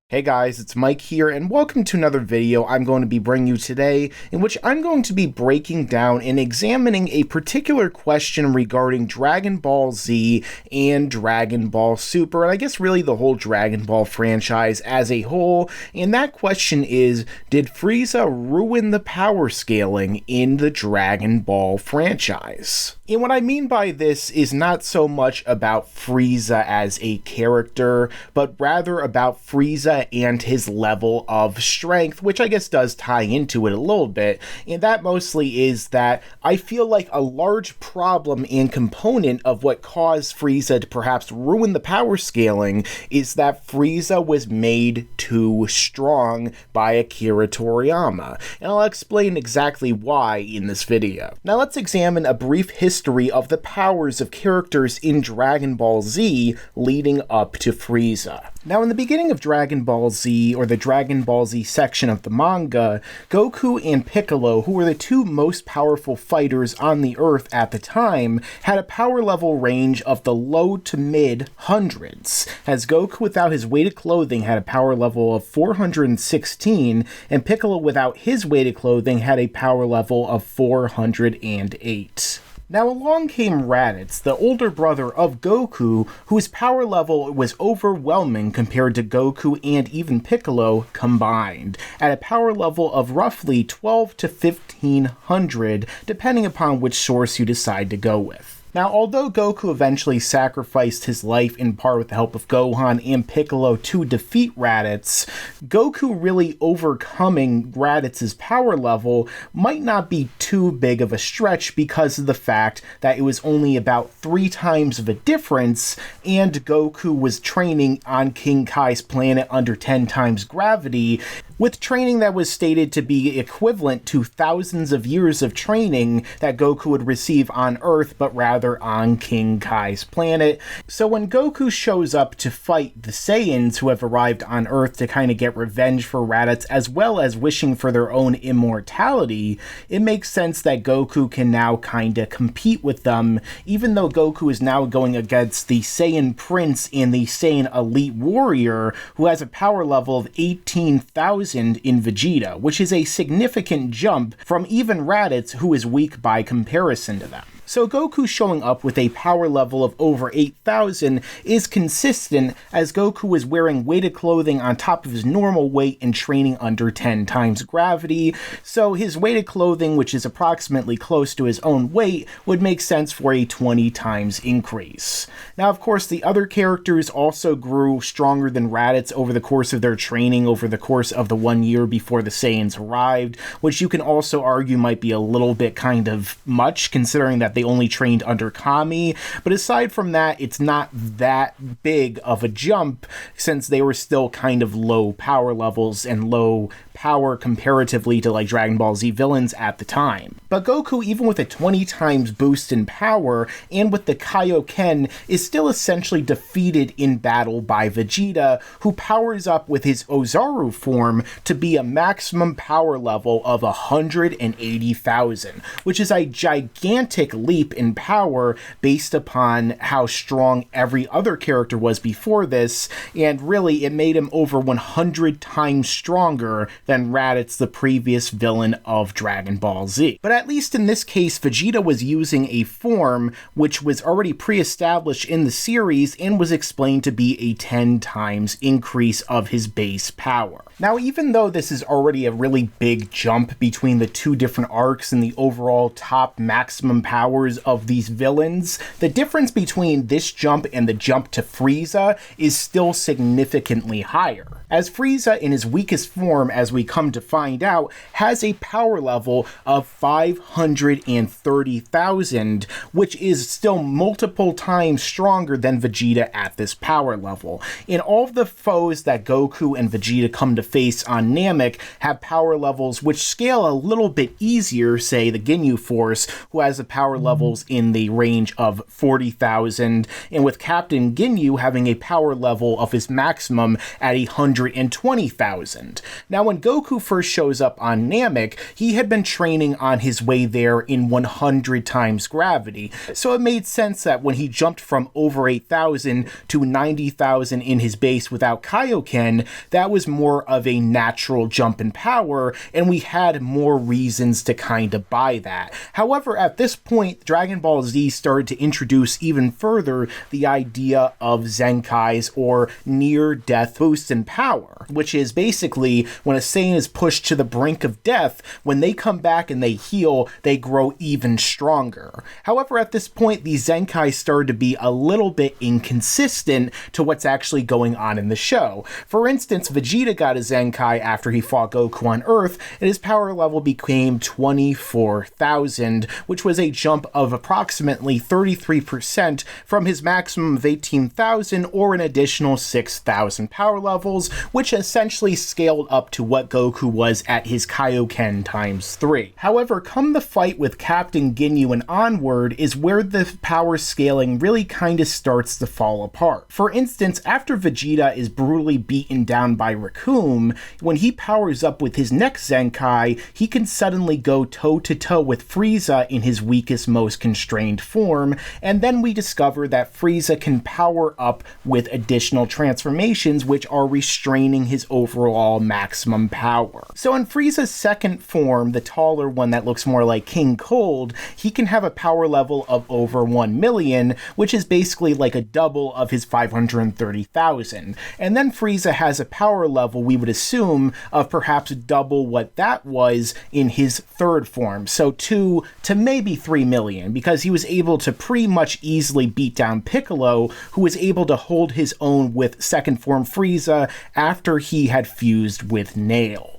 Hey guys, it's Mike here, and welcome to another video I'm going to be bringing you today, in which I'm going to be breaking down and examining a particular question regarding Dragon Ball Z and Dragon Ball Super, and I guess really the whole Dragon Ball franchise as a whole, and that question is, did Frieza ruin the power scaling in the Dragon Ball franchise? And what I mean by this is not so much about Frieza as a character, but rather about Frieza and his level of strength, which I guess does tie into it a little bit, and that mostly is that I feel like a large problem and component of what caused Frieza to perhaps ruin the power scaling is that Frieza was made too strong by Akira Toriyama, and I'll explain exactly why in this video. Now let's examine a brief history of the powers of characters in Dragon Ball Z leading up to Frieza. Now in the beginning of Dragon Ball Z, or the Dragon Ball Z section of the manga, Goku and Piccolo, who were the two most powerful fighters on the Earth at the time, had a power level range of the low to mid hundreds, as Goku without his weighted clothing had a power level of 416, and Piccolo without his weighted clothing had a power level of 408. Now along came Raditz, the older brother of Goku, whose power level was overwhelming compared to Goku and even Piccolo combined, at a power level of roughly 12 to 1500, depending upon which source you decide to go with. Now, although Goku eventually sacrificed his life in part with the help of Gohan and Piccolo to defeat Raditz, Goku really overcoming Raditz's power level might not be too big of a stretch because of the fact that it was only about 3 times of a difference, and Goku was training on King Kai's planet under 10 times gravity, with training that was stated to be equivalent to thousands of years of training that Goku would receive on Earth, but rather on King Kai's planet. So when Goku shows up to fight the Saiyans who have arrived on Earth to kind of get revenge for Raditz, as well as wishing for their own immortality, it makes sense that Goku can now kind of compete with them, even though Goku is now going against the Saiyan Prince and the Saiyan Elite Warrior, who has a power level of 18,000 in Vegeta, which is a significant jump from even Raditz, who is weak by comparison to them. So Goku showing up with a power level of over 8,000 is consistent, as Goku is wearing weighted clothing on top of his normal weight and training under 10 times gravity, so his weighted clothing, which is approximately close to his own weight, would make sense for a 20 times increase. Now of course the other characters also grew stronger than Raditz over the course of their training over the course of the 1 year before the Saiyans arrived, which you can also argue might be a little bit kind of much, considering that they only trained under Kami, but aside from that, it's not that big of a jump since they were still kind of low power levels and low power comparatively to like Dragon Ball Z villains at the time. But Goku, even with a 20 times boost in power and with the Kaioken, is still essentially defeated in battle by Vegeta, who powers up with his Ozaru form to be a maximum power level of 180,000, which is a gigantic leap in power based upon how strong every other character was before this, and really it made him over 100 times stronger than Raditz, the previous villain of Dragon Ball Z. But at least in this case, Vegeta was using a form which was already pre-established in the series and was explained to be a 10 times increase of his base power. Now, even though this is already a really big jump between the two different arcs and the overall top maximum powers of these villains, the difference between this jump and the jump to Frieza is still significantly higher, as Frieza in his weakest form, as we come to find out, has a power level of 530,000, which is still multiple times stronger than Vegeta at this power level. And all of the foes that Goku and Vegeta come to face on Namek have power levels which scale a little bit easier, say the Ginyu Force, who has the power levels in the range of 40,000, and with Captain Ginyu having a power level of his maximum at 100 120,000. Now, when Goku first shows up on Namek, he had been training on his way there in 100 times gravity, so it made sense that when he jumped from over 8,000 to 90,000 in his base without Kaioken, that was more of a natural jump in power, and we had more reasons to kind of buy that. However, at this point, Dragon Ball Z started to introduce even further the idea of Zenkais, or near-death boosts in power, which is basically when a Saiyan is pushed to the brink of death, when they come back and they heal, they grow even stronger. However, at this point, these Zenkai started to be a little bit inconsistent to what's actually going on in the show. For instance, Vegeta got a Zenkai after he fought Goku on Earth, and his power level became 24,000, which was a jump of approximately 33% from his maximum of 18,000, or an additional 6,000 power levels, which essentially scaled up to what Goku was at his Kaioken times 3. However, come the fight with Captain Ginyu and onward is where the power scaling really kind of starts to fall apart. For instance, after Vegeta is brutally beaten down by Recoome, when he powers up with his next Zenkai, he can suddenly go toe-to-toe with Frieza in his weakest, most constrained form, and then we discover that Frieza can power up with additional transformations which are restraining his overall maximum power. So in Frieza's second form, the taller one that looks more like King Cold, he can have a power level of over 1 million, which is basically like a double of his 530,000. And then Frieza has a power level, we would assume, of perhaps double what that was in his third form, so 2 to maybe 3 million, because he was able to pretty much easily beat down Piccolo, who was able to hold his own with second form Frieza after he had fused with Nail.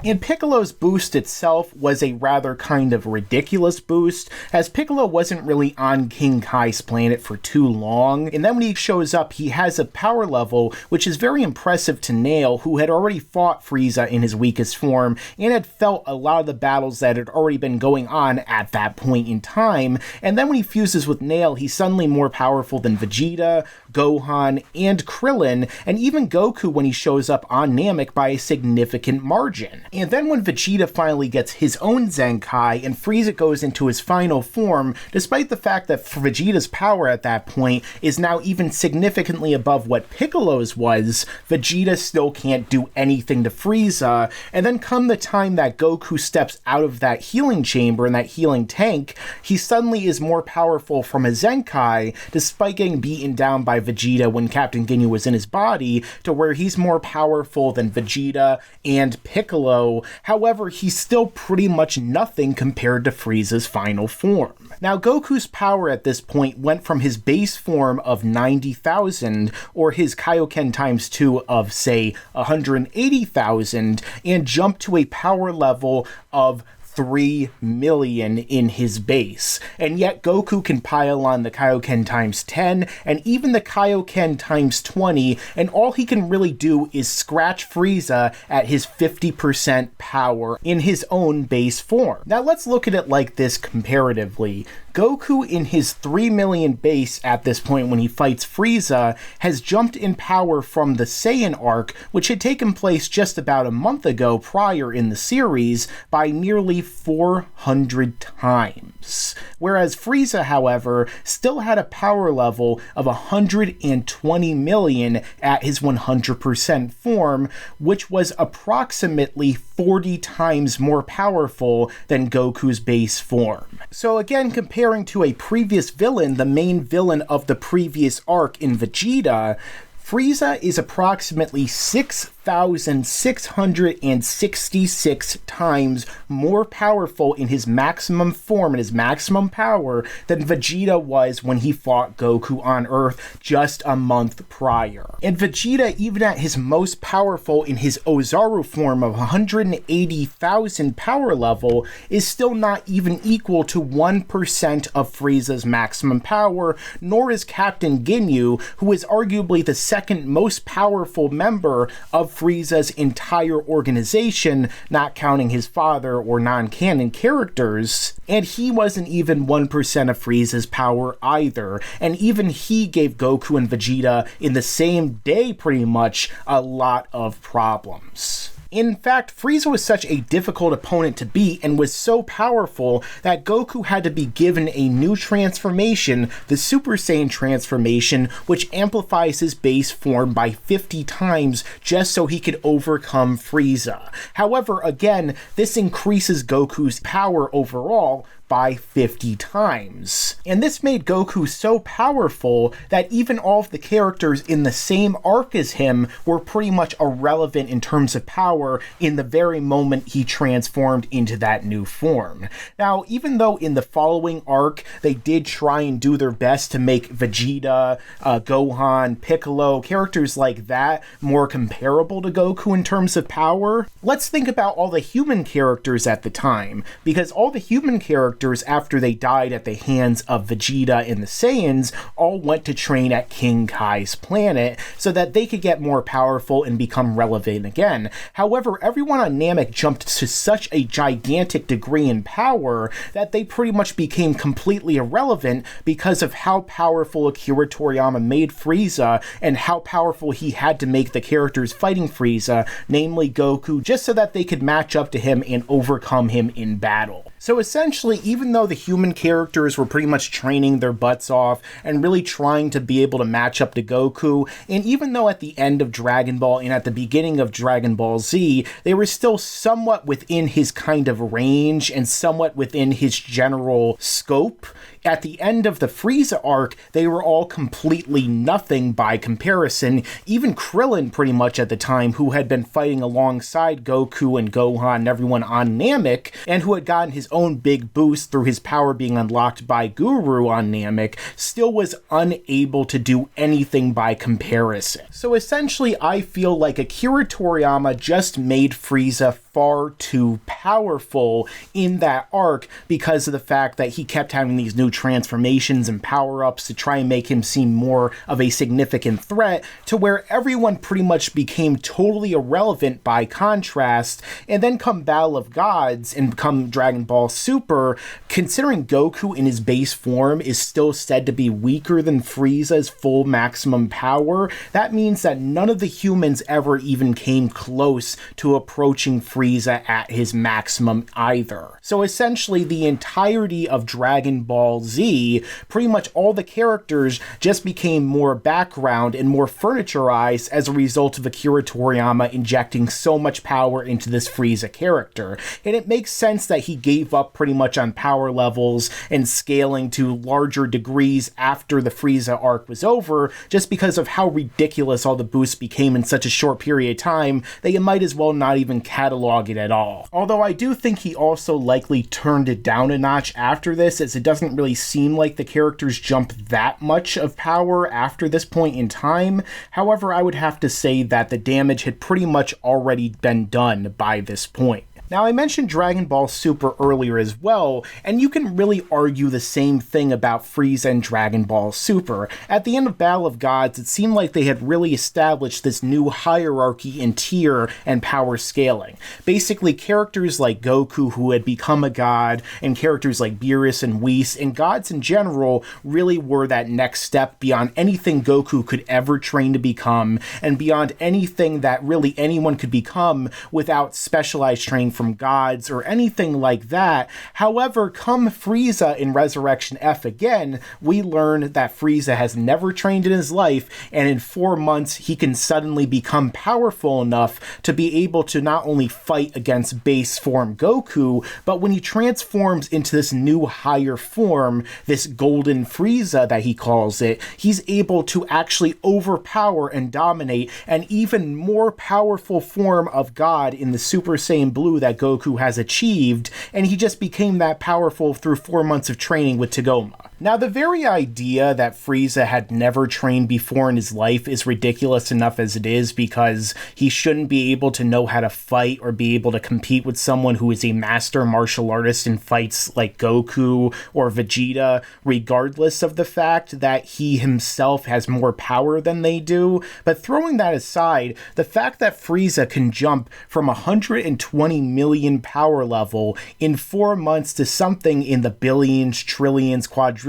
And Piccolo's boost itself was a rather kind of ridiculous boost, as Piccolo wasn't really on King Kai's planet for too long, and then when he shows up, he has a power level which is very impressive to Nail, who had already fought Frieza in his weakest form, and had felt a lot of the battles that had already been going on at that point in time, and then when he fuses with Nail, he's suddenly more powerful than Vegeta, Gohan, and Krillin, and even Goku when he shows up on Namek by a significant margin. And then when Vegeta finally gets his own Zenkai and Frieza goes into his final form, despite the fact that Vegeta's power at that point is now even significantly above what Piccolo's was, Vegeta still can't do anything to Frieza, and then come the time that Goku steps out of that healing chamber and that healing tank, he suddenly is more powerful from a Zenkai, despite getting beaten down by Vegeta when Captain Ginyu was in his body, to where he's more powerful than Vegeta and Piccolo. However, he's still pretty much nothing compared to Frieza's final form. Now, Goku's power at this point went from his base form of 90,000, or his Kaioken times 2 of, say, 180,000, and jumped to a power level of 3 million in his base, and yet Goku can pile on the Kaioken times 10 and even the Kaioken times 20, and all he can really do is scratch Frieza at his 50% power in his own base form. Now let's look at it like this comparatively. Goku in his 3 million base at this point when he fights Frieza has jumped in power from the Saiyan arc, which had taken place just about a month ago prior in the series, by nearly 400 times. Whereas Frieza, however, still had a power level of 120 million at his 100% form, which was approximately 40 times more powerful than Goku's base form. So again, comparing to a previous villain, the main villain of the previous arc in Vegeta, Frieza is approximately 6,666 times more powerful in his maximum form and his maximum power than Vegeta was when he fought Goku on Earth just a month prior. And Vegeta, even at his most powerful in his Ozaru form of 180,000 power level, is still not even equal to 1% of Frieza's maximum power, nor is Captain Ginyu, who is arguably the second most powerful member of Frieza's entire organization, not counting his father or non-canon characters, and he wasn't even 1% of Frieza's power either, and even he gave Goku and Vegeta in the same day pretty much a lot of problems. In fact, Frieza was such a difficult opponent to beat and was so powerful that Goku had to be given a new transformation, the Super Saiyan transformation, which amplifies his base form by 50 times just so he could overcome Frieza. However, again, this increases Goku's power overall by 50 times. And this made Goku so powerful that even all of the characters in the same arc as him were pretty much irrelevant in terms of power in the very moment he transformed into that new form. Now, even though in the following arc they did try and do their best to make Vegeta, Gohan, Piccolo, characters like that more comparable to Goku in terms of power, let's think about all the human characters at the time, because all the human characters after they died at the hands of Vegeta and the Saiyans all went to train at King Kai's planet so that they could get more powerful and become relevant again. However, everyone on Namek jumped to such a gigantic degree in power that they pretty much became completely irrelevant because of how powerful Akira Toriyama made Frieza and how powerful he had to make the characters fighting Frieza, namely Goku, just so that they could match up to him and overcome him in battle. So essentially, even though the human characters were pretty much training their butts off and really trying to be able to match up to Goku, and even though at the end of Dragon Ball and at the beginning of Dragon Ball Z, they were still somewhat within his kind of range and somewhat within his general scope, at the end of the Frieza arc, they were all completely nothing by comparison. Even Krillin, pretty much at the time, who had been fighting alongside Goku and Gohan and everyone on Namek, and who had gotten his own big boost through his power being unlocked by Guru on Namek, still was unable to do anything by comparison. So essentially, I feel like Akira Toriyama just made Frieza far too powerful in that arc because of the fact that he kept having these new transformations and power-ups to try and make him seem more of a significant threat, to where everyone pretty much became totally irrelevant by contrast. And then come Battle of Gods and come Dragon Ball Super, considering Goku in his base form is still said to be weaker than Frieza's full maximum power, that means that none of the humans ever even came close to approaching Frieza at his maximum either. So essentially, the entirety of Dragon Ball Z, pretty much all the characters just became more background and more furniturized as a result of Akira Toriyama injecting so much power into this Frieza character. And it makes sense that he gave up pretty much on power levels and scaling to larger degrees after the Frieza arc was over, just because of how ridiculous all the boosts became in such a short period of time that you might as well not even catalog it at all. Although I do think he also likely turned it down a notch after this, as it doesn't really seem like the characters jump that much of power after this point in time. However, I would have to say that the damage had pretty much already been done by this point. Now, I mentioned Dragon Ball Super earlier as well, and you can really argue the same thing about Frieza and Dragon Ball Super. At the end of Battle of Gods, it seemed like they had really established this new hierarchy in tier and power scaling. Basically, characters like Goku, who had become a god, and characters like Beerus and Whis, and gods in general, really were that next step beyond anything Goku could ever train to become, and beyond anything that really anyone could become without specialized training from gods or anything like that. However, come Frieza in Resurrection F again, we learn that Frieza has never trained in his life, and in 4 months he can suddenly become powerful enough to be able to not only fight against base form Goku, but when he transforms into this new higher form, this golden Frieza that he calls it, he's able to actually overpower and dominate an even more powerful form of God in the Super Saiyan Blue that Goku has achieved, and he just became that powerful through 4 months of training with Tagoma. Now, the very idea that Frieza had never trained before in his life is ridiculous enough as it is, because he shouldn't be able to know how to fight or be able to compete with someone who is a master martial artist in fights like Goku or Vegeta, regardless of the fact that he himself has more power than they do. But throwing that aside, the fact that Frieza can jump from 120 million power level in 4 months to something in the billions, trillions, quadrillions,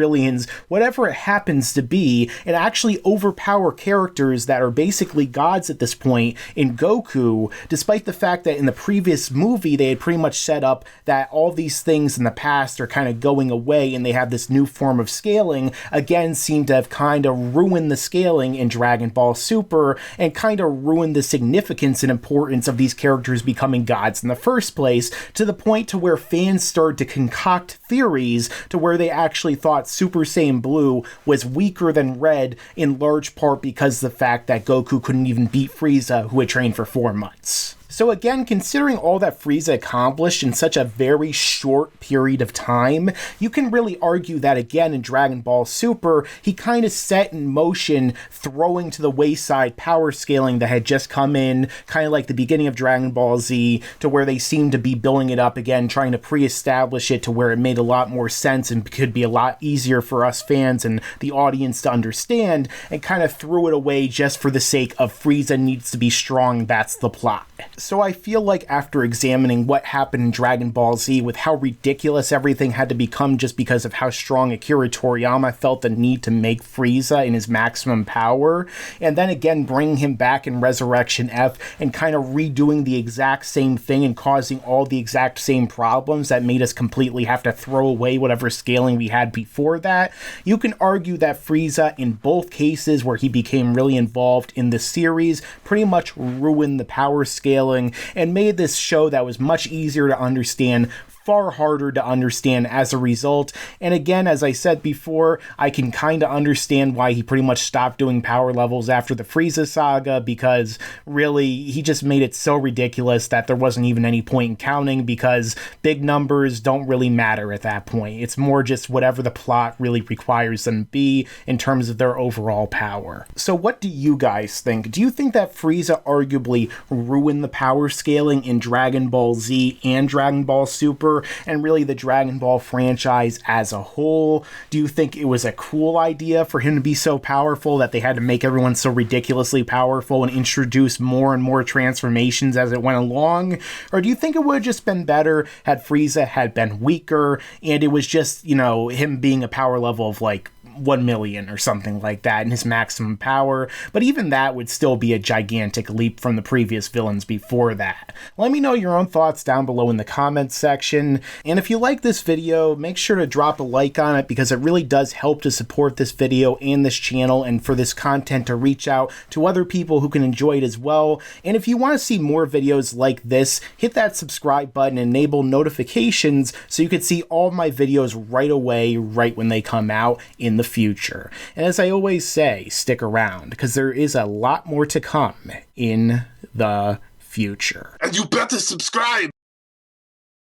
whatever it happens to be, and actually overpower characters that are basically gods at this point in Goku, despite the fact that in the previous movie they had pretty much set up that all these things in the past are kind of going away and they have this new form of scaling, again seem to have kind of ruined the scaling in Dragon Ball Super and kind of ruined the significance and importance of these characters becoming gods in the first place, to the point to where fans started to concoct theories to where they actually thought Super Saiyan Blue was weaker than Red, in large part because of the fact that Goku couldn't even beat Frieza, who had trained for 4 months. So again, considering all that Frieza accomplished in such a very short period of time, you can really argue that again in Dragon Ball Super, he kind of set in motion throwing to the wayside power scaling that had just come in, kind of like the beginning of Dragon Ball Z, to where they seemed to be building it up again, trying to pre-establish it to where it made a lot more sense and could be a lot easier for us fans and the audience to understand, and kind of threw it away just for the sake of Frieza needs to be strong, that's the plot. So I feel like after examining what happened in Dragon Ball Z with how ridiculous everything had to become just because of how strong Akira Toriyama felt the need to make Frieza in his maximum power, and then again bringing him back in Resurrection F and kind of redoing the exact same thing and causing all the exact same problems that made us completely have to throw away whatever scaling we had before that, you can argue that Frieza, in both cases where he became really involved in the series, pretty much ruined the power scaling and made this show that was much easier to understand far harder to understand as a result. And again, as I said before, I can kind of understand why he pretty much stopped doing power levels after the Frieza saga, because really he just made it so ridiculous that there wasn't even any point in counting, because big numbers don't really matter at that point. It's more just whatever the plot really requires them to be in terms of their overall power. So what do you guys think? Do you think that Frieza arguably ruined the power scaling in Dragon Ball Z and Dragon Ball Super, and really the Dragon Ball franchise as a whole? Do you think it was a cool idea for him to be so powerful that they had to make everyone so ridiculously powerful and introduce more and more transformations as it went along? Or do you think it would have just been better had Frieza had been weaker and it was just, you know, him being a power level of like 1 million or something like that in his maximum power, but even that would still be a gigantic leap from the previous villains before that? Let me know your own thoughts down below in the comments section, and if you like this video, make sure to drop a like on it, because it really does help to support this video and this channel and for this content to reach out to other people who can enjoy it as well. And if you want to see more videos like this, hit that subscribe button and enable notifications so you can see all my videos right away, right when they come out in the future. And as I always say, stick around, because there is a lot more to come in the future. And you better subscribe!